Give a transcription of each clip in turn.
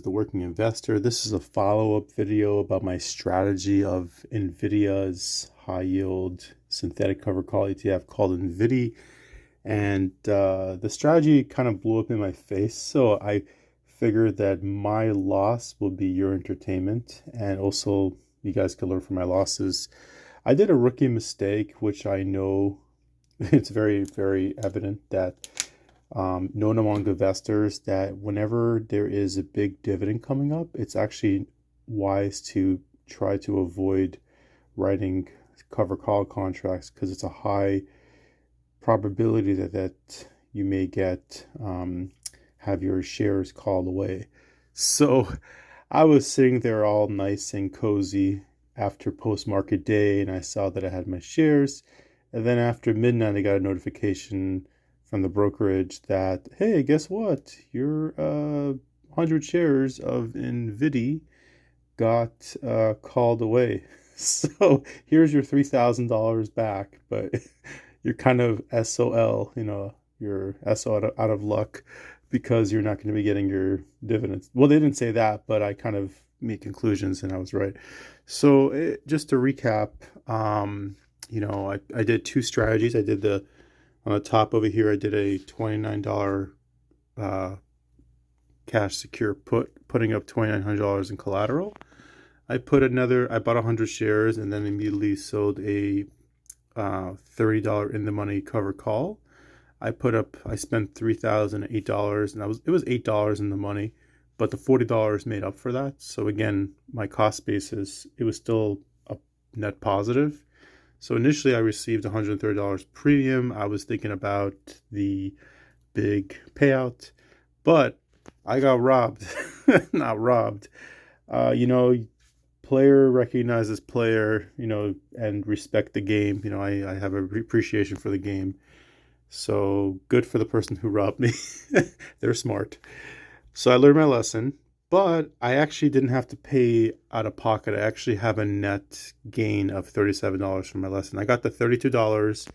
is the Working Investor. This is a follow-up video about my strategy of NVIDIA's high yield synthetic cover call ETF called NVDY. And the strategy kind of blew up in my face. So I figured that my loss will be your entertainment, and also you guys can learn from my losses. I did a rookie mistake, which I know it's very, very evident that known among investors that whenever there is a big dividend coming up, it's actually wise to try to avoid writing cover call contracts because it's a high probability that you may get have your shares called away. So I was sitting there all nice and cozy after post-market day, and I saw that I had my shares. And then after midnight, I got a notification from the brokerage that, hey, guess what? Your 100 shares of NVDY got called away. So here's your $3,000 back, but you're kind of SOL, you're SO out of luck because you're not going to be getting your dividends. Well, they didn't say that, but I kind of made conclusions and I was right. So just to recap, I did two strategies. I did on the top over here, I did a $29 cash secure putting up $2,900 in collateral. I bought 100 shares and then immediately sold a $30 in the money cover call. I spent $3,008 and it was $8 in the money, but the $40 made up for that. So again, my cost basis, it was still a net positive. So initially I received $130 premium. I was thinking about the big payout, but I got robbed. Not robbed. Player recognizes player, and respect the game. I have a appreciation for the game. So good for the person who robbed me. They're smart. So I learned my lesson. But I actually didn't have to pay out of pocket. I actually have a net gain of $37 from my lesson. I got the $32,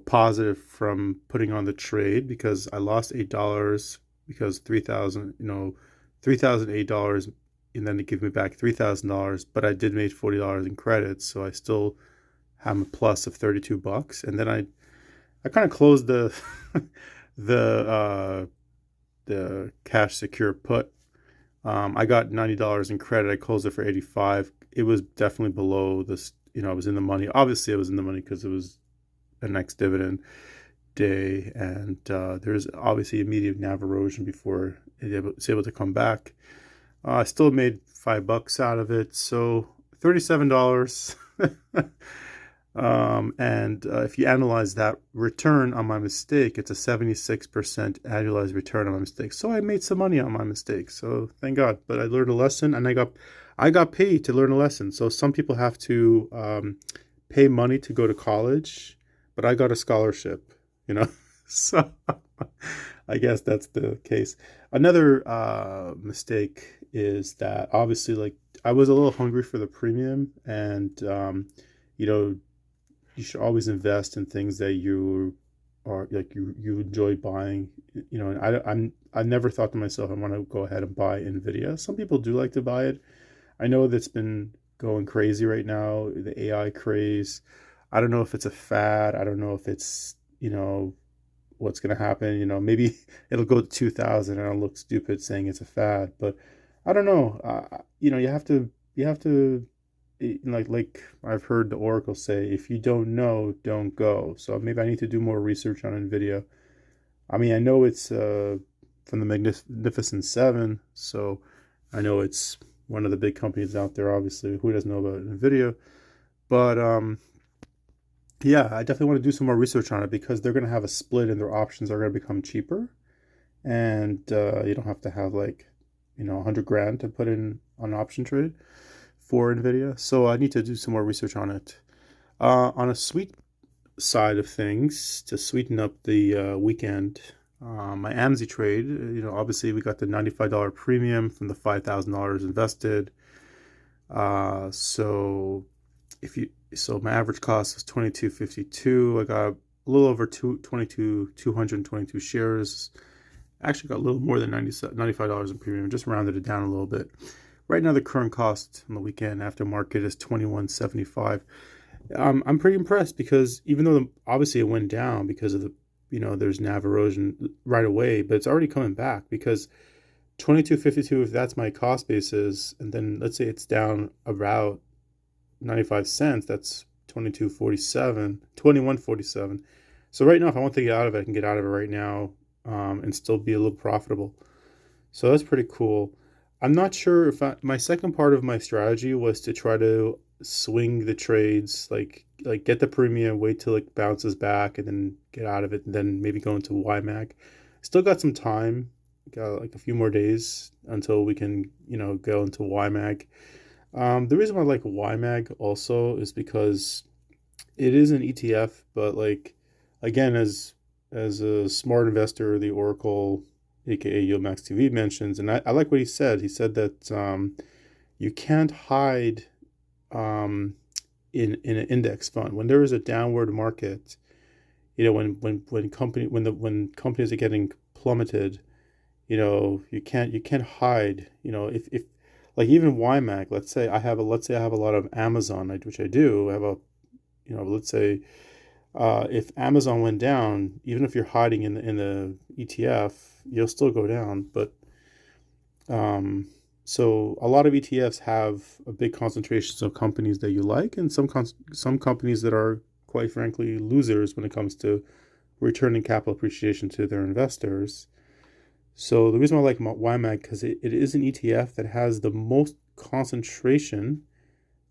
positive from putting on the trade because I lost $8 because $3,008, and then they give me back $3,000. But I did make $40 in credits, so I still have a plus of $32. And then I kind of closed the the cash secure put. I got $90 in credit. I closed it for $85. It was definitely below this. I was in the money. Obviously, I was in the money because it was a next dividend day, and there's obviously immediate NAV erosion before it's able to come back. I still made $5 out of it, so $37. And if you analyze that return on my mistake, it's a 76% annualized return on my mistake. So I made some money on my mistake. So thank God. But I learned a lesson, and I got paid to learn a lesson. So some people have to pay money to go to college, but I got a scholarship. So I guess that's the case. Another mistake is that obviously, I was a little hungry for the premium, and you should always invest in things that you are you enjoy buying. And I never thought to myself I want to go ahead and buy NVIDIA. Some people do like to buy it. I know that's been going crazy right now, the AI craze. I don't know if it's a fad. I don't know if it's what's going to happen. Maybe it'll go to 2000 and I'll look stupid saying it's a fad. But I don't know. You have to. Like I've heard the Oracle say, if you don't know, don't go. So maybe I need to do more research on NVIDIA. I mean, I know it's from the Magnificent Seven, so I know it's one of the big companies out there. Obviously, who doesn't know about NVIDIA? But yeah, I definitely want to do some more research on it because they're going to have a split and their options are going to become cheaper, and you don't have to have $100,000 to put in on option trade for NVIDIA. So I need to do some more research on it. On a sweet side of things, to sweeten up the weekend, my NVDY trade, obviously we got the $95 premium from the $5,000 invested. So my average cost was $22.52. I got a little over 222 shares Actually got a little more than $95 in premium, just rounded it down a little bit. Right now, the current cost on the weekend after market is $21.75. I'm pretty impressed because even though obviously it went down because of the, there's NAV erosion right away, but it's already coming back because 22.52, if that's my cost basis, and then let's say it's down about 95 cents, that's 22.47, 21.47. So right now, if I want to get out of it, I can get out of it right now, and still be a little profitable. So that's pretty cool. I'm not sure if my second part of my strategy was to try to swing the trades, like get the premium, wait till it bounces back, and then get out of it, and then maybe go into YMAG. Still got some time, got like a few more days until we can, go into YMAG. The reason why I like YMAG also is because it is an ETF, but like again, as a smart investor, the Oracle, aka YieldMax TV, mentions, and I like what he said. He said that you can't hide in an index fund when there is a downward market. When companies are getting plummeted, you can't hide. If like even YMAG, let's say I have a lot of Amazon, which I do. I have a, let's say if Amazon went down, even if you're hiding in the ETF, you'll still go down. But so a lot of ETFs have a big concentrations of companies that you like, and some companies that are quite frankly losers when it comes to returning capital appreciation to their investors. So the reason why I like YMAG because it is an ETF that has the most concentration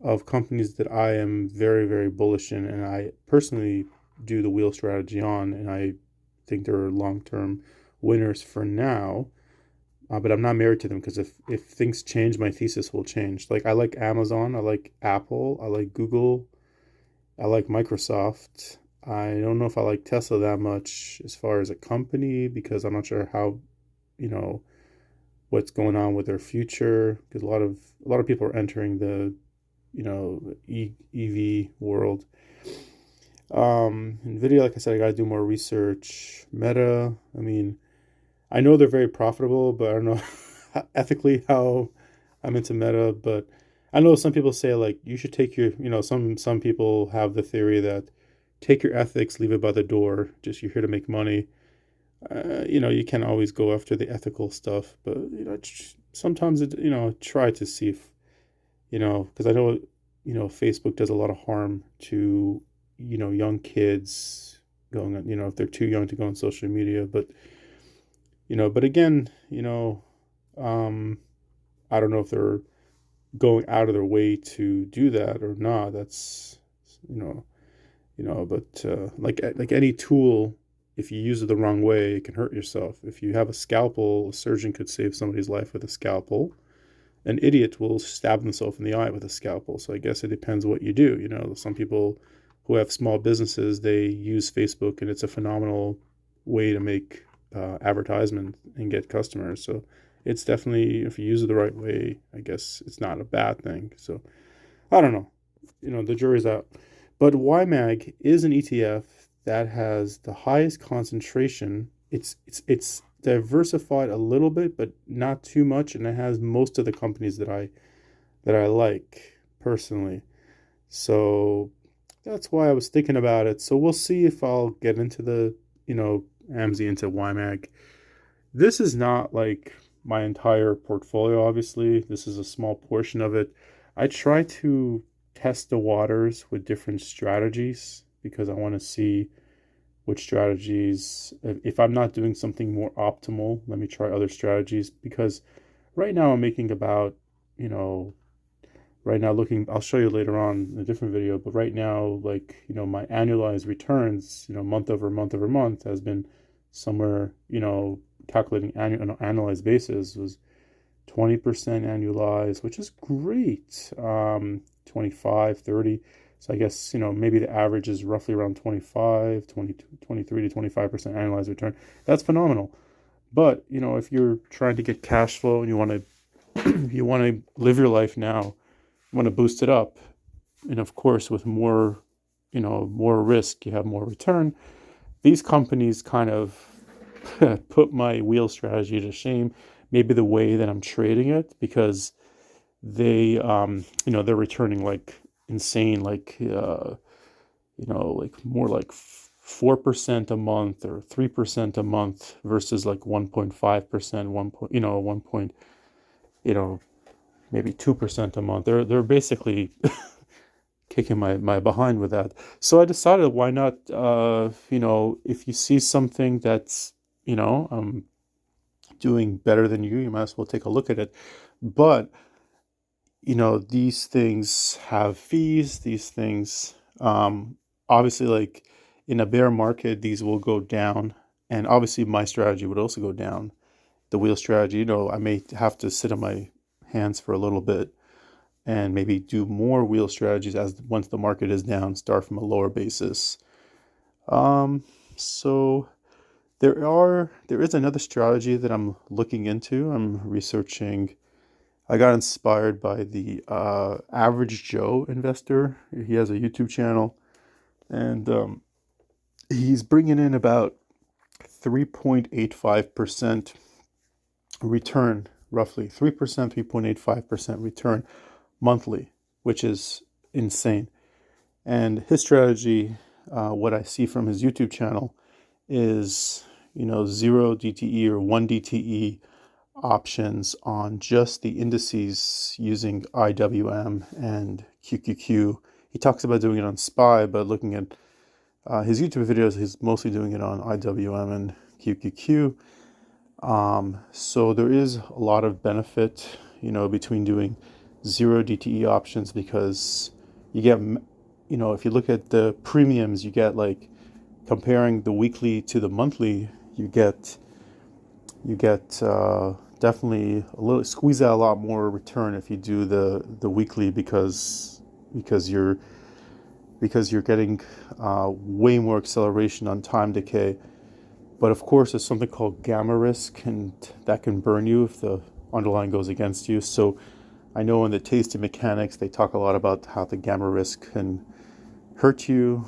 of companies that I am very, very bullish in, and I personally do the wheel strategy on, and I think they're long-term winners for now. But I'm not married to them because if things change, my thesis will change. Like I like Amazon, I like Apple, I like Google, I like Microsoft. I don't know if I like Tesla that much as far as a company because I'm not sure how, what's going on with their future. Because a lot of people are entering the, EV world. NVIDIA, like I said, I got to do more research. Meta, I mean, I know they're very profitable, but I don't know ethically how I'm into Meta. But I know some people say like you should take your, some people have the theory that take your ethics, leave it by the door. Just you're here to make money. You can't always go after the ethical stuff, but sometimes try to see if because I know Facebook does a lot of harm to young kids going on, if they're too young to go on social media, but again, I don't know if they're going out of their way to do that or not. That's but like any tool, if you use it the wrong way, it can hurt yourself. If you have a scalpel, a surgeon could save somebody's life with a scalpel. An idiot will stab themselves in the eye with a scalpel. So I guess it depends what you do. Some people who have small businesses, they use Facebook, and it's a phenomenal way to make advertisement and get customers. So it's definitely, if you use it the right way, I guess it's not a bad thing. So I don't know. The jury's out. But YMAG is an ETF that has the highest concentration. It's diversified a little bit, but not too much, and it has most of the companies that I like personally. So that's why I was thinking about it. So we'll see if I'll get into the AMSI into YMAG. This is not like my entire portfolio. Obviously, this is a small portion of it. I try to test the waters with different strategies because I want to see which strategies, if I'm not doing something more optimal, let me try other strategies. Because right now I'm making about, right now I'll show you later on in a different video, but right now, my annualized returns, month over month has been somewhere, calculating on an annualized basis was 20% annualized, which is great. 25, 30. So I guess, maybe the average is roughly around 23 to 25% annualized return. That's phenomenal. But, if you're trying to get cash flow and you want to live your life now, you want to boost it up. And of course, with more risk, you have more return. These companies kind of put my wheel strategy to shame. Maybe the way that I'm trading it, because they, they're returning like insane, like, like more like 4% a month or 3% a month versus like 1.5%, 1 point, maybe 2% a month. They're basically kicking my behind with that. So I decided, why not, if you see something that's, doing better than you might as well take a look at it. But, these things have fees, these things, obviously, like in a bear market, these will go down. And obviously my strategy would also go down. The wheel strategy, I may have to sit on my hands for a little bit and maybe do more wheel strategies as once the market is down, start from a lower basis. So there is another strategy that I'm looking into. I'm researching. I got inspired by the Average Joe investor. He has a YouTube channel, and he's bringing in about 3.85% return, roughly 3%, 3.85% return monthly, which is insane. And his strategy, what I see from his YouTube channel, is, 0 DTE or 1 DTE options on just the indices using IWM and QQQ. He talks about doing it on SPY, but looking at his YouTube videos, he's mostly doing it on IWM and QQQ. So there is a lot of benefit, between doing 0 DTE options, because you get, if you look at the premiums, you get, like, comparing the weekly to the monthly, you get definitely squeeze out a lot more return if you do the weekly, because you're getting way more acceleration on time decay. But of course, there's something called gamma risk, and that can burn you if the underlying goes against you. So I know in the Tasty Mechanics, they talk a lot about how the gamma risk can hurt you.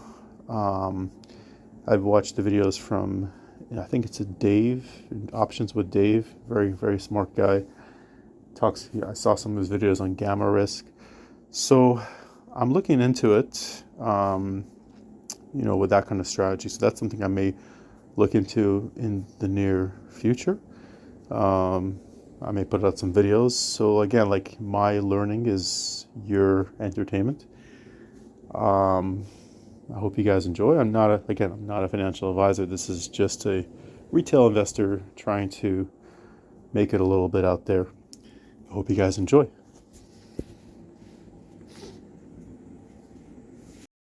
I've watched the videos from, I think it's a Dave, Options with Dave, very, very smart guy. I saw some of his videos on gamma risk. So I'm looking into it, with that kind of strategy. So that's something I may look into in the near future. I may put out some videos. So again, like, my learning is your entertainment. I hope you guys enjoy. I'm not a financial advisor. This is just a retail investor trying to make it a little bit out there. I hope you guys enjoy.